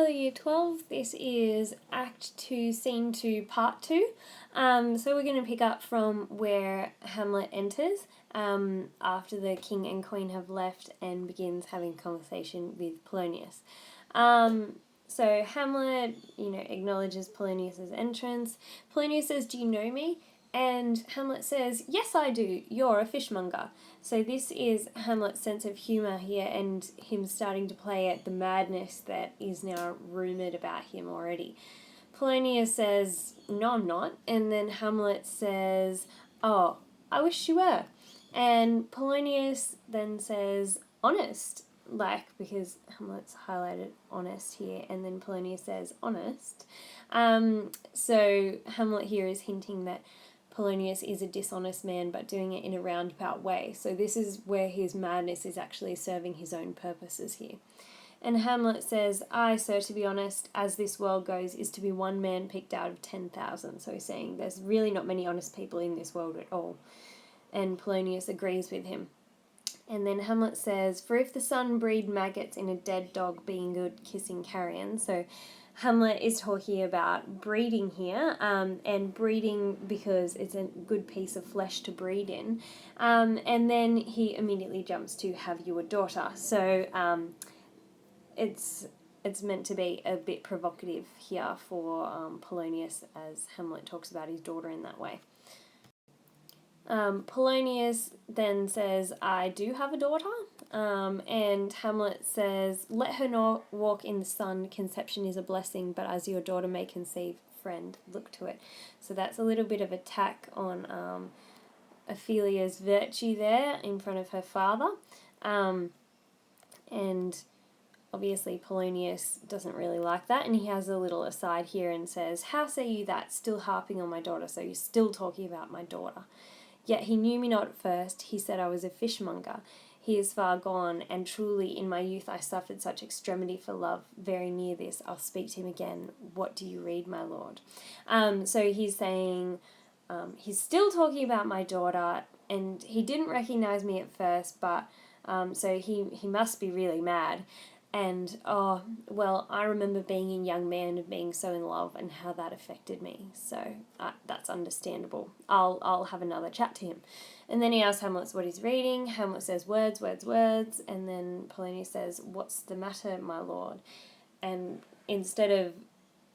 Year 12. This is Act 2, Scene 2, Part 2. So we're going to pick up from where Hamlet enters after the king and queen have left and begins having a conversation with Polonius. So Hamlet, acknowledges Polonius's entrance. Polonius says, "Do you know me?" And Hamlet says, "Yes, I do. You're a fishmonger." So this is Hamlet's sense of humour here and him starting to play at the madness that is now rumoured about him already. Polonius says, "No, I'm not." And then Hamlet says, "Oh, I wish you were." And Polonius then says, "Honest." Because Hamlet's highlighted honest here, and then Polonius says, "Honest." So Hamlet here is hinting that Polonius is a dishonest man, but doing it in a roundabout way. So this is where his madness is actually serving his own purposes here. And Hamlet says, "I, sir, to be honest, as this world goes, is to be one man picked out of 10,000. So he's saying there's really not many honest people in this world at all. And Polonius agrees with him. And then Hamlet says, "For if the sun breed maggots in a dead dog, being good, kissing carrion." So Hamlet is talking about breeding here, and breeding because it's a good piece of flesh to breed in. And then he immediately jumps to "have you a daughter?" So it's meant to be a bit provocative here for Polonius as Hamlet talks about his daughter in that way. Polonius then says, "I do have a daughter," and Hamlet says, "Let her not walk in the sun, conception is a blessing, but as your daughter may conceive, friend, look to it." So that's a little bit of attack on Ophelia's virtue there in front of her father, and obviously Polonius doesn't really like that, and he has a little aside here and says, "How say you that, still harping on my daughter?" So you're still talking about my daughter. "Yet he knew me not at first, he said I was a fishmonger. He is far gone, and truly in my youth I suffered such extremity for love. Very near this, I'll speak to him again. What do you read, my lord?" So he's saying, he's still talking about my daughter, and he didn't recognize me at first, but so he must be really mad. And, I remember being a young man and being so in love and how that affected me. So that's understandable. I'll have another chat to him. And then he asks Hamlet what he's reading. Hamlet says, "Words, words, words." And then Polonius says, "What's the matter, my lord?" And instead of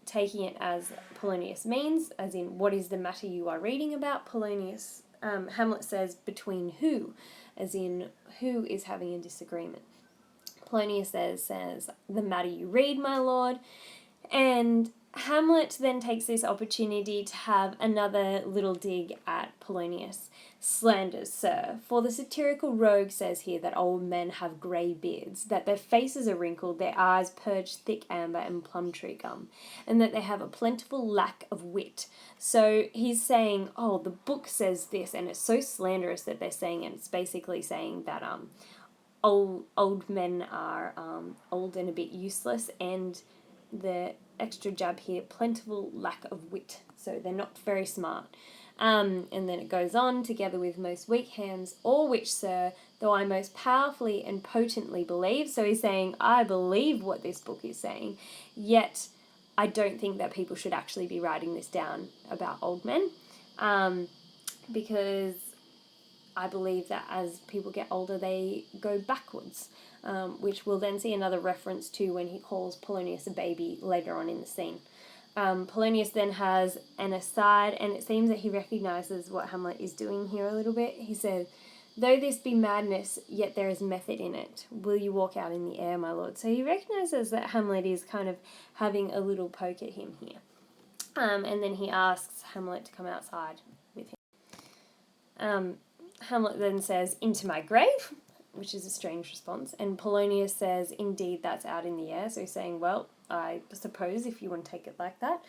taking it as Polonius means, as in, "What is the matter you are reading about?" Hamlet says, "Between who?" As in, who is having a disagreement. Polonius says, "The matter you read, my lord." And Hamlet then takes this opportunity to have another little dig at Polonius. "Slanders, sir. For the satirical rogue says here that old men have grey beards, that their faces are wrinkled, their eyes purge thick amber and plum tree gum, and that they have a plentiful lack of wit." So he's saying, the book says this, and it's so slanderous that they're saying it. It's basically saying that old men are old and a bit useless, and the extra jab here, plentiful lack of wit, so they're not very smart. And then it goes on, "Together with most weak hands, all which, sir, though I most powerfully and potently believe." So he's saying, I believe what this book is saying, yet I don't think that people should actually be writing this down about old men, because I believe that as people get older, they go backwards, which we'll then see another reference to when he calls Polonius a baby later on in the scene. Polonius then has an aside, and it seems that he recognizes what Hamlet is doing here a little bit. He says, "Though this be madness, yet there is method in it. Will you walk out in the air, my lord?" So he recognizes that Hamlet is kind of having a little poke at him here. And then he asks Hamlet to come outside with him. Hamlet then says, "Into my grave," which is a strange response, and Polonius says, "Indeed, that's out in the air." So he's saying, well, I suppose if you want to take it like that.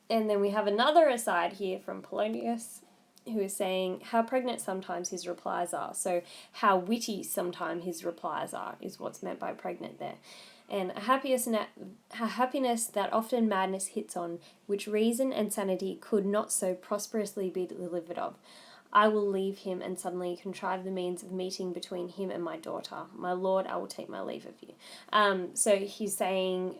And then we have another aside here from Polonius, who is saying how pregnant sometimes his replies are. So how witty sometimes his replies are is what's meant by pregnant there. And a happiness that often madness hits on, which reason and sanity could not so prosperously be delivered of. I will leave him and suddenly contrive the means of meeting between him and my daughter. My lord, I will take my leave of you. So he's saying,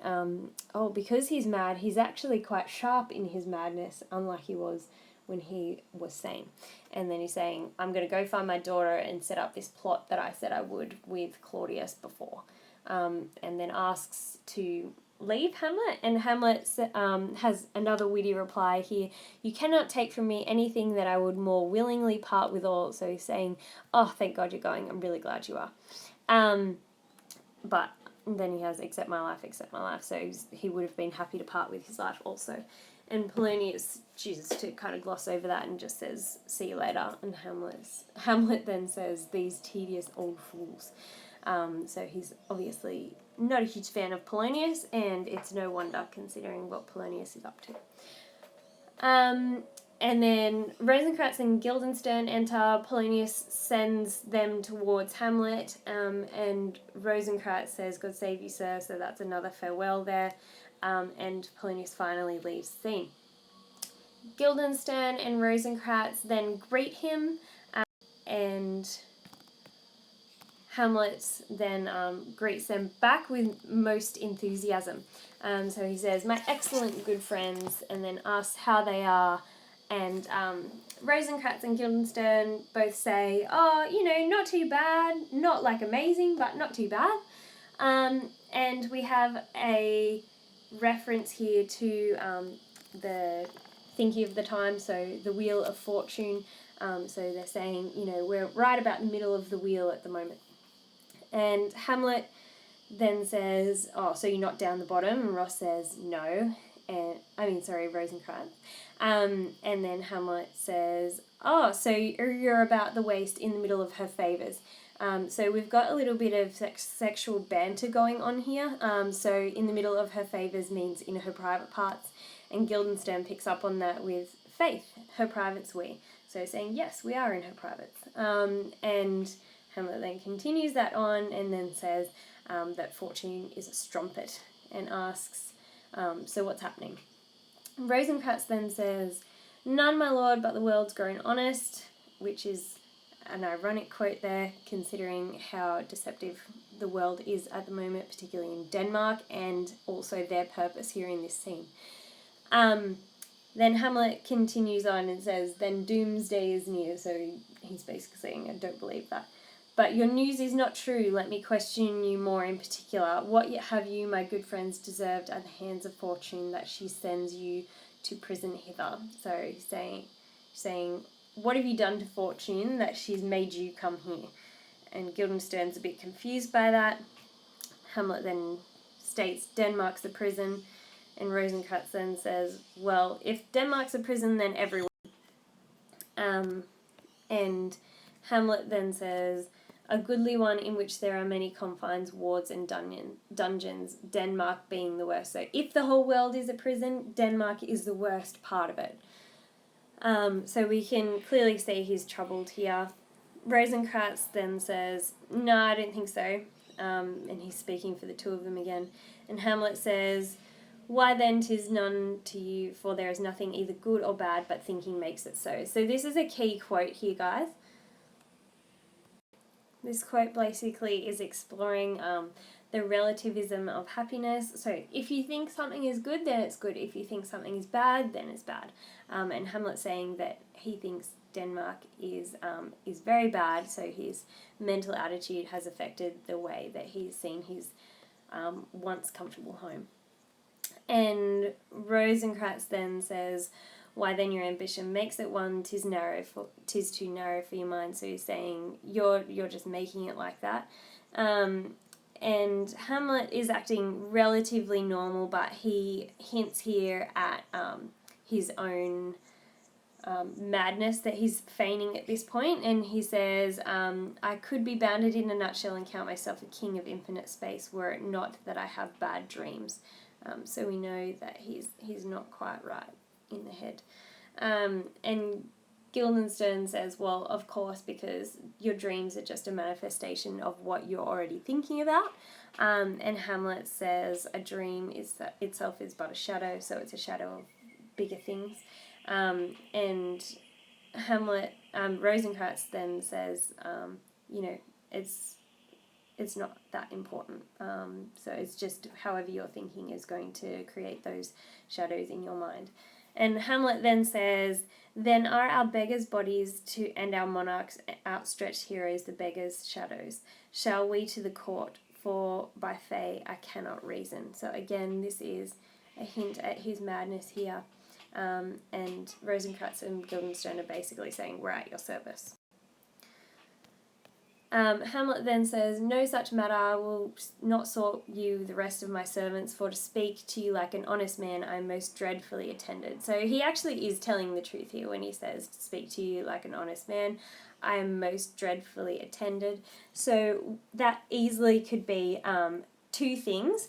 because he's mad, he's actually quite sharp in his madness, unlike he was when he was sane. And then he's saying, I'm going to go find my daughter and set up this plot that I said I would with Claudius before. And then asks to leave Hamlet, and Hamlet has another witty reply here. You cannot take from me anything that I would more willingly part with all. So he's saying, oh, thank God you're going. I'm really glad you are. But then he has, accept my life. So he would have been happy to part with his life also. And Polonius chooses to kind of gloss over that and just says, see you later. And Hamlet then says, these tedious old fools. So he's obviously not a huge fan of Polonius, and it's no wonder considering what Polonius is up to. And then Rosencrantz and Guildenstern enter. Polonius sends them towards Hamlet, and Rosencrantz says, God save you, sir, so that's another farewell there. And Polonius finally leaves the scene. Guildenstern and Rosencrantz then greet him, and Hamlet then greets them back with most enthusiasm. So he says, my excellent good friends, and then asks how they are. And Rosencrantz and Guildenstern both say, not too bad, not like amazing, but not too bad. And we have a reference here to the thinking of the time, so the Wheel of Fortune. So they're saying, we're right about the middle of the wheel at the moment. And Hamlet then says, oh, so you're not down the bottom? And Ross says, no. Rosencrantz. And then Hamlet says, oh, so you're about the waist in the middle of her favours. So we've got a little bit of sexual banter going on here. So in the middle of her favours means in her private parts. And Guildenstern picks up on that with Faith, her privates we. So saying, yes, we are in her privates. And Hamlet then continues that on and then says that Fortune is a strumpet and asks, so what's happening? Rosencrantz then says, none, my lord, but the world's grown honest, which is an ironic quote there, considering how deceptive the world is at the moment, particularly in Denmark, and also their purpose here in this scene. Then Hamlet continues on and says, then doomsday is near, so he's basically saying, I don't believe that. But your news is not true. Let me question you more in particular. What yet have you, my good friends, deserved at the hands of Fortune that she sends you to prison hither? So he's saying, what have you done to Fortune that she's made you come here? And Guildenstern's a bit confused by that. Hamlet then states Denmark's a prison, and Rosencrantz then says, well, if Denmark's a prison, then everyone. And Hamlet then says, a goodly one in which there are many confines, wards, and dungeons, Denmark being the worst. So if the whole world is a prison, Denmark is the worst part of it. So we can clearly see he's troubled here. Rosencrantz then says, no, I don't think so. And he's speaking for the two of them again. And Hamlet says, why then 'tis none to you, for there is nothing either good or bad, but thinking makes it so. So this is a key quote here, guys. This quote basically is exploring the relativism of happiness. So if you think something is good, then it's good. If you think something is bad, then it's bad. And Hamlet's saying that he thinks Denmark is very bad, so his mental attitude has affected the way that he's seen his once comfortable home. And Rosencrantz then says, why then your ambition makes it one, 'tis too narrow for your mind. So he's saying you're just making it like that. And Hamlet is acting relatively normal, but he hints here at his own madness that he's feigning at this point, and he says, I could be bounded in a nutshell and count myself a king of infinite space were it not that I have bad dreams. So we know that he's not quite right in the head. And Guildenstern says, well, of course, because your dreams are just a manifestation of what you're already thinking about. And Hamlet says a dream itself is but a shadow, so it's a shadow of bigger things. And Hamlet Rosencrantz then says, you know, it's not that important. So it's just however you're thinking is going to create those shadows in your mind. And Hamlet then says, then are our beggars' bodies to and our monarchs' outstretched heroes the beggars' shadows? Shall we to the court? For by fay I cannot reason. So again, this is a hint at his madness here. And Rosencrantz and Guildenstern are basically saying, we're at your service. Hamlet then says, no such matter will not sort you the rest of my servants, for to speak to you like an honest man I am most dreadfully attended. So he actually is telling the truth here when he says, to speak to you like an honest man I am most dreadfully attended. So that easily could be two things.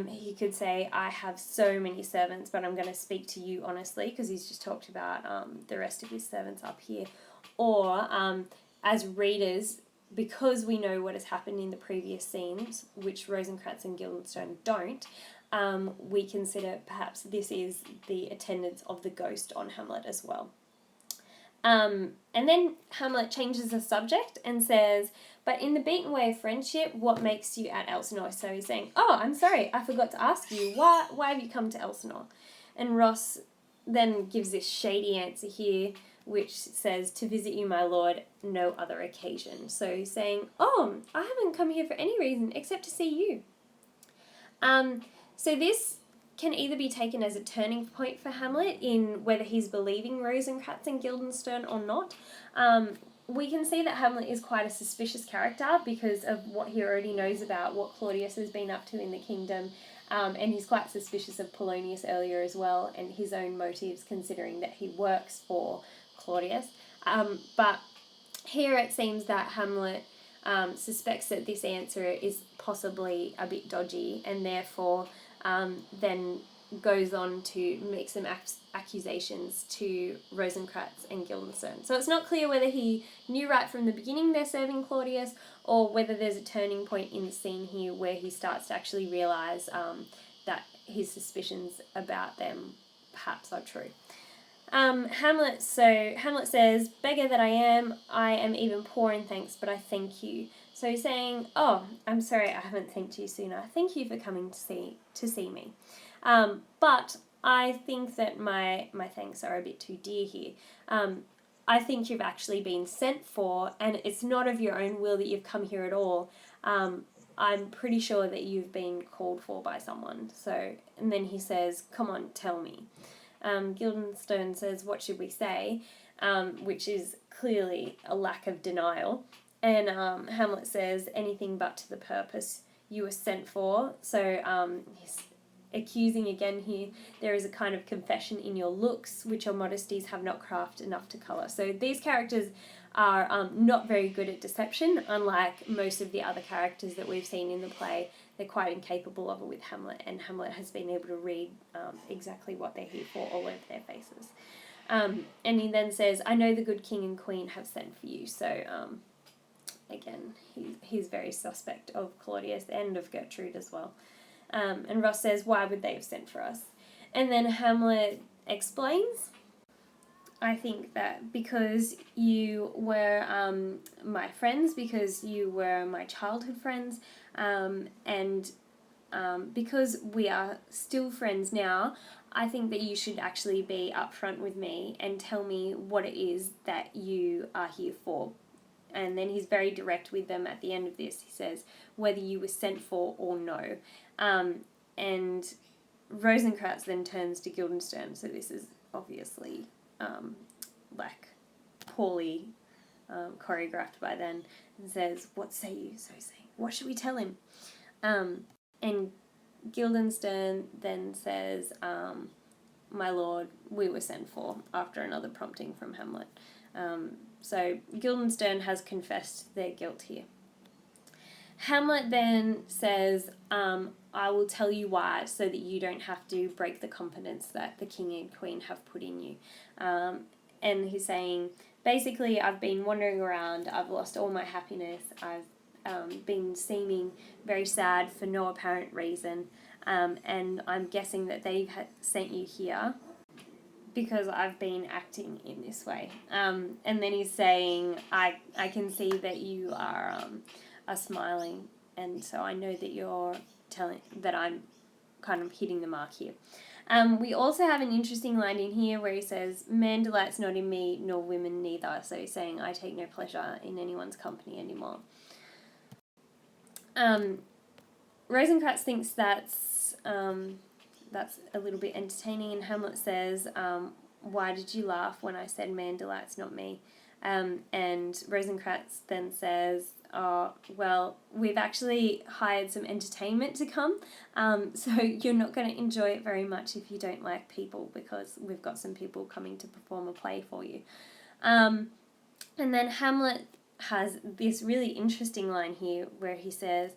He could say, I have so many servants, but I'm going to speak to you honestly, because he's just talked about the rest of his servants up here. Or as readers, because we know what has happened in the previous scenes, which Rosencrantz and Guildenstern don't, we consider perhaps this is the attendance of the ghost on Hamlet as well. And then Hamlet changes the subject and says, but in the beaten way of friendship, what makes you at Elsinore? So he's saying, oh, I'm sorry, I forgot to ask you, why have you come to Elsinore? And Ross then gives this shady answer here, which says, to visit you, my lord, no other occasion. So he's saying, oh, I haven't come here for any reason except to see you. So this can either be taken as a turning point for Hamlet in whether he's believing Rosencrantz and Guildenstern or not. We can see that Hamlet is quite a suspicious character because of what he already knows about what Claudius has been up to in the kingdom, and he's quite suspicious of Polonius earlier as well, and his own motives considering that he works for Claudius. But here it seems that Hamlet suspects that this answer is possibly a bit dodgy, and therefore then goes on to make some accusations to Rosencrantz and Guildenstern. So it's not clear whether he knew right from the beginning they're serving Claudius, or whether there's a turning point in the scene here where he starts to actually realise that his suspicions about them perhaps are true. Hamlet says, beggar that I am even poor in thanks, but I thank you. So he's saying, oh, I'm sorry I haven't thanked you sooner. Thank you for coming to see me. But I think that my thanks are a bit too dear here. I think you've actually been sent for, and it's not of your own will that you've come here at all. I'm pretty sure that you've been called for by someone. So, and then he says, come on, tell me. Guildenstern says, what should we say? Which is clearly a lack of denial. And Hamlet says, anything but to the purpose you were sent for. So he's accusing again here, there is a kind of confession in your looks, which your modesties have not craft enough to colour. So these characters are not very good at deception, unlike most of the other characters that we've seen in the play. They're quite incapable of it with Hamlet, and Hamlet has been able to read exactly what they're here for all over their faces. And he then says, I know the good king and queen have sent for you. So again, he's very suspect of Claudius and of Gertrude as well. And Ross says, why would they have sent for us? And then Hamlet explains, I think that because you were my friends, because you were my childhood friends, and because we are still friends now, I think that you should actually be upfront with me and tell me what it is that you are here for. And then he's very direct with them at the end of this. He says, whether you were sent for or no. And Rosencrantz then turns to Guildenstern, so this is obviously poorly choreographed by then, and says, what say you? So he's saying, what should we tell him? And Guildenstern then says, my lord, we were sent for, after another prompting from Hamlet. So Guildenstern has confessed their guilt here. Hamlet then says, I will tell you why, so that you don't have to break the confidence that the king and queen have put in you. And he's saying, basically, I've been wandering around, I've lost all my happiness, I've been seeming very sad for no apparent reason, and I'm guessing that they've sent you here because I've been acting in this way. And then he's saying, I can see that you are smiling, and so I know that you're telling that I'm kind of hitting the mark here. We also have an interesting line in here where he says, "Man delights not in me, nor women neither." So he's saying, I take no pleasure in anyone's company anymore. Rosencrantz thinks that's a little bit entertaining, and Hamlet says, "Why did you laugh when I said man delights not me?" And Rosencrantz then says, "Oh, well, we've actually hired some entertainment to come, so you're not going to enjoy it very much if you don't like people, because we've got some people coming to perform a play for you." And then Hamlet has this really interesting line here where he says,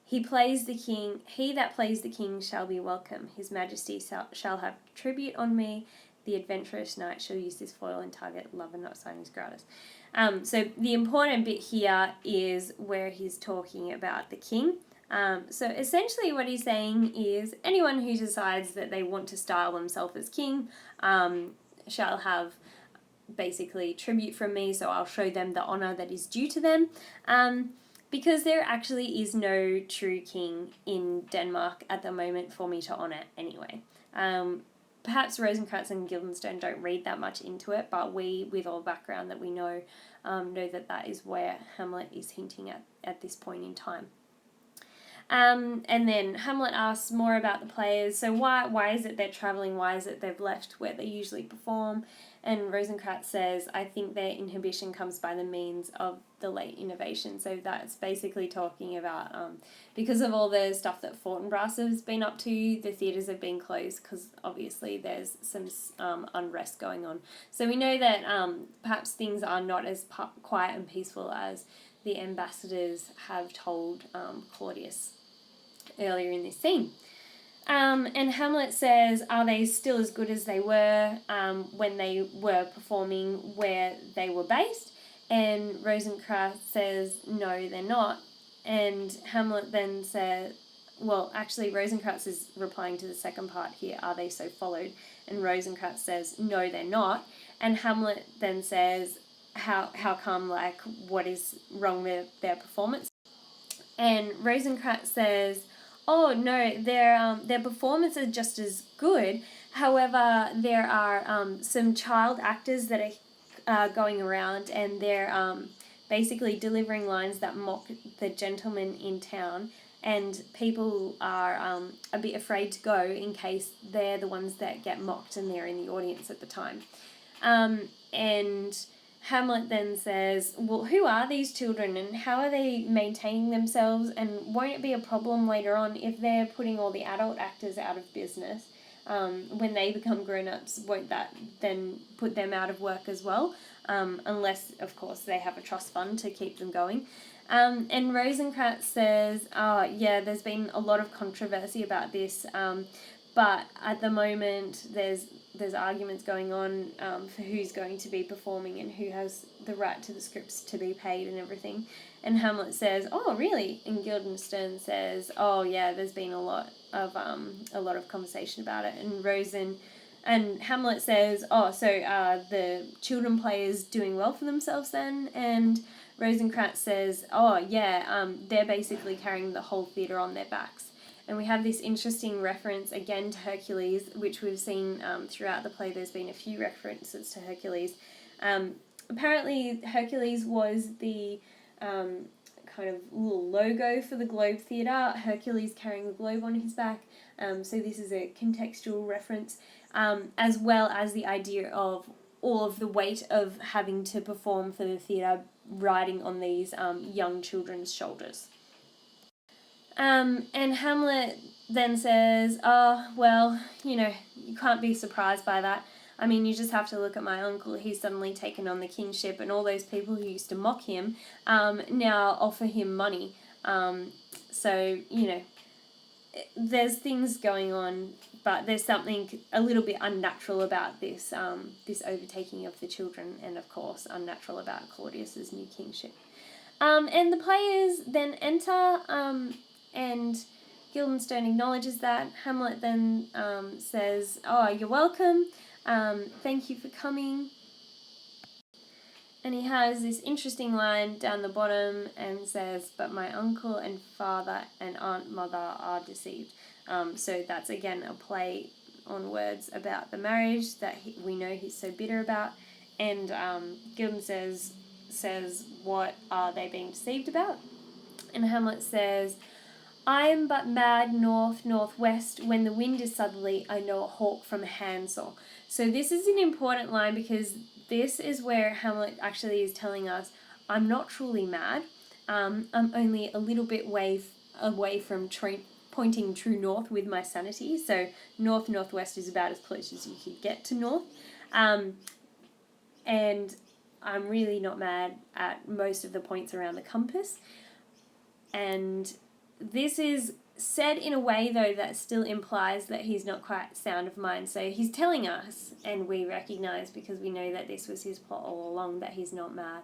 he that plays the king shall be welcome. His majesty shall have tribute on me. The adventurous knight shall use this foil and target lover not signis gratis." So the important bit here is where he's talking about the king. So essentially what he's saying is anyone who decides that they want to style themselves as king shall have basically tribute from me, so I'll show them the honour that is due to them. Because there actually is no true king in Denmark at the moment for me to honour anyway. Perhaps Rosencrantz and Guildenstern don't read that much into it, but we, with all background that we know that is where Hamlet is hinting at this point in time. And then Hamlet asks more about the players. So why is it they're travelling? Why is it they've left where they usually perform? And Rosencrantz says, I think their inhibition comes by the means of the late innovation. So that's basically talking about because of all the stuff that Fortinbras has been up to, the theatres have been closed because obviously there's some unrest going on. So we know that perhaps things are not as quiet and peaceful as the ambassadors have told Claudius earlier in this scene. And Hamlet says, are they still as good as they were when they were performing where they were based? And Rosencrantz says, no, they're not. And Hamlet then says, well, actually, Rosencrantz is replying to the second part here, are they so followed? And Rosencrantz says, no, they're not. And Hamlet then says, how come, like, what is wrong with their performance? And Rosencrantz says, oh, no, their performance is just as good. However, there are some child actors that are going around, and they're basically delivering lines that mock the gentlemen in town, and people are a bit afraid to go in case they're the ones that get mocked and they're in the audience at the time. And Hamlet then says, well, who are these children and how are they maintaining themselves, and won't it be a problem later on if they're putting all the adult actors out of business? When they become grown-ups, won't that then put them out of work as well? Unless, of course, they have a trust fund to keep them going. And Rosencrantz says, oh, yeah, there's been a lot of controversy about this, but at the moment there's arguments going on for who's going to be performing and who has the right to the scripts to be paid and everything. And Hamlet says, oh, really? And Guildenstern says, oh, yeah, there's been a lot of conversation about it. And Hamlet says, oh, so are the children players doing well for themselves then? And Rosencrantz says, oh, yeah, they're basically carrying the whole theatre on their backs. And we have this interesting reference again to Hercules, which we've seen throughout the play. There's been a few references to Hercules. Apparently, Hercules was the kind of little logo for the Globe Theatre, Hercules carrying the globe on his back. So this is a contextual reference, as well as the idea of all of the weight of having to perform for the theatre riding on these young children's shoulders. And Hamlet then says, oh, well, you can't be surprised by that. I mean, you just have to look at my uncle. He's suddenly taken on the kingship, and all those people who used to mock him now offer him money. So, there's things going on, but there's something a little bit unnatural about this overtaking of the children, and, of course, unnatural about Claudius's new kingship. And the players then enter, and Guildenstern acknowledges that. Hamlet then says, oh, you're welcome. Thank you for coming. And he has this interesting line down the bottom and says, but my uncle and father and aunt mother are deceived. So that's again a play on words about the marriage that we know he's so bitter about. And Gilden says, what are they being deceived about? And Hamlet says, I am but mad northwest. When the wind is southerly, I know a hawk from a handsaw. So this is an important line because this is where Hamlet actually is telling us, I'm not truly mad. I'm only a little bit away from pointing true north with my sanity. So northwest is about as close as you could get to north. And I'm really not mad at most of the points around the compass. And this is said in a way, though, that still implies that he's not quite sound of mind. So he's telling us, and we recognise because we know that this was his plot all along, that he's not mad.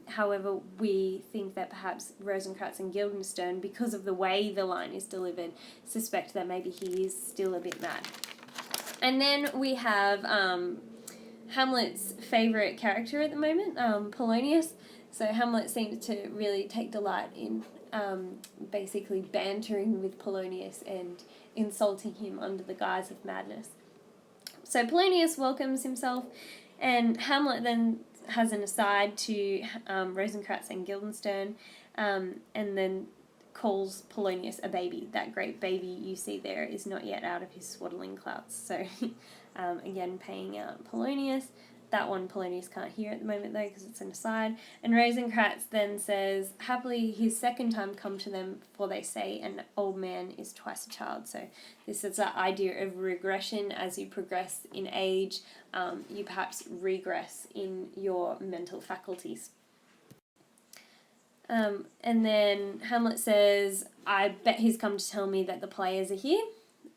However, we think that perhaps Rosencrantz and Guildenstern, because of the way the line is delivered, suspect that maybe he is still a bit mad. And then we have Hamlet's favourite character at the moment, Polonius. So Hamlet seems to really take delight in basically bantering with Polonius and insulting him under the guise of madness. So Polonius welcomes himself, and Hamlet then has an aside to Rosencrantz and Guildenstern, and then calls Polonius a baby. That great baby you see there is not yet out of his swaddling clouds. So again, paying out Polonius. That one Polonius can't hear at the moment, though, because it's an aside. And Rosencrantz then says, happily his second time come to them, for they say an old man is twice a child. So this is that idea of regression. As you progress in age, you perhaps regress in your mental faculties. And then Hamlet says, I bet he's come to tell me that the players are here.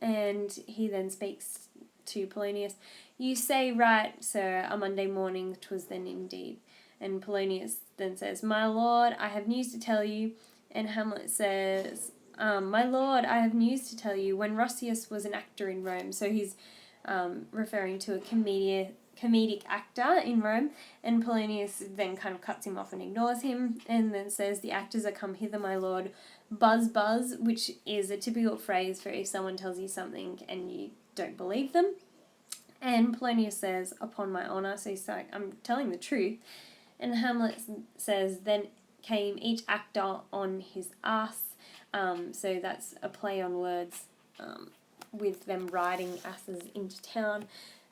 And he then speaks to Polonius, you say right, sir, a Monday morning 'twas then indeed. And Polonius then says, my lord, I have news to tell you. And Hamlet says, my lord, I have news to tell you. When Roscius was an actor in Rome, so he's referring to a comedic actor in Rome, and Polonius then kind of cuts him off and ignores him, and then says, the actors are come hither, my lord, buzz buzz, which is a typical phrase for if someone tells you something and you don't believe them. And Polonius says, upon my honour, so he's like, I'm telling the truth. And Hamlet says, then came each actor on his ass. So that's a play on words with them riding asses into town.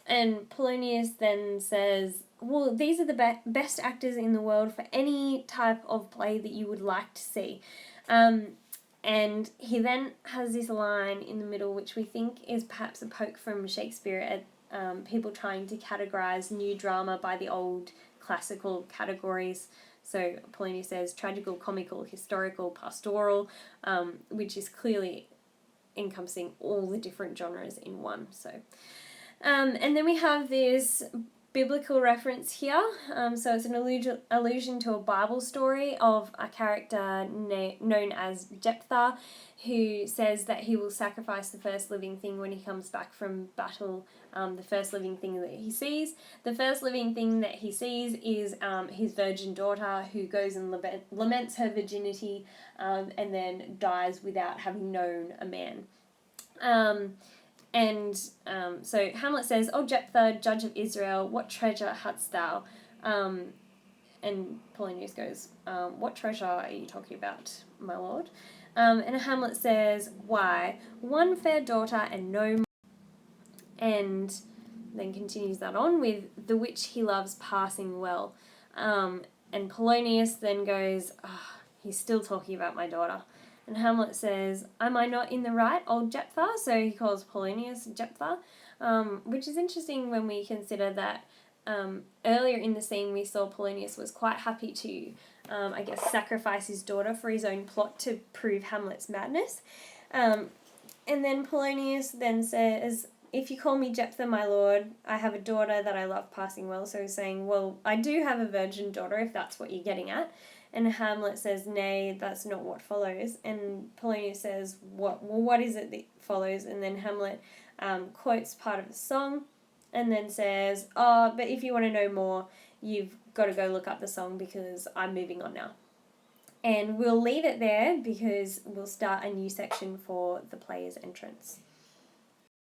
And Polonius then says, well, these are the best actors in the world for any type of play that you would like to see. And he then has this line in the middle, which we think is perhaps a poke from Shakespeare at people trying to categorise new drama by the old classical categories. So Polonius says tragical, comical, historical, pastoral, which is clearly encompassing all the different genres in one. So, and then we have this biblical reference here. So it's an allusion to a Bible story of a character known as Jephthah, who says that he will sacrifice the first living thing when he comes back from battle, the first living thing that he sees. The first living thing that he sees is his virgin daughter, who goes and laments her virginity and then dies without having known a man. So Hamlet says, O Jephthah, judge of Israel, what treasure hadst thou? And Polonius goes, what treasure are you talking about, my lord? And Hamlet says, why, one fair daughter and no more. And then continues that on with the which he loves passing well. And Polonius then goes, he's still talking about my daughter. And Hamlet says, am I not in the right, old Jephthah? So he calls Polonius Jephthah, which is interesting when we consider that earlier in the scene we saw Polonius was quite happy to, sacrifice his daughter for his own plot to prove Hamlet's madness. And then Polonius then says, if you call me Jephthah, my lord, I have a daughter that I love passing well. So he's saying, well, I do have a virgin daughter, if that's what you're getting at. And Hamlet says, nay, that's not what follows. And Polonius says, what is it that follows? And then Hamlet quotes part of the song and then says, "Oh, but if you want to know more, you've got to go look up the song because I'm moving on now." And we'll leave it there because we'll start a new section for the player's entrance.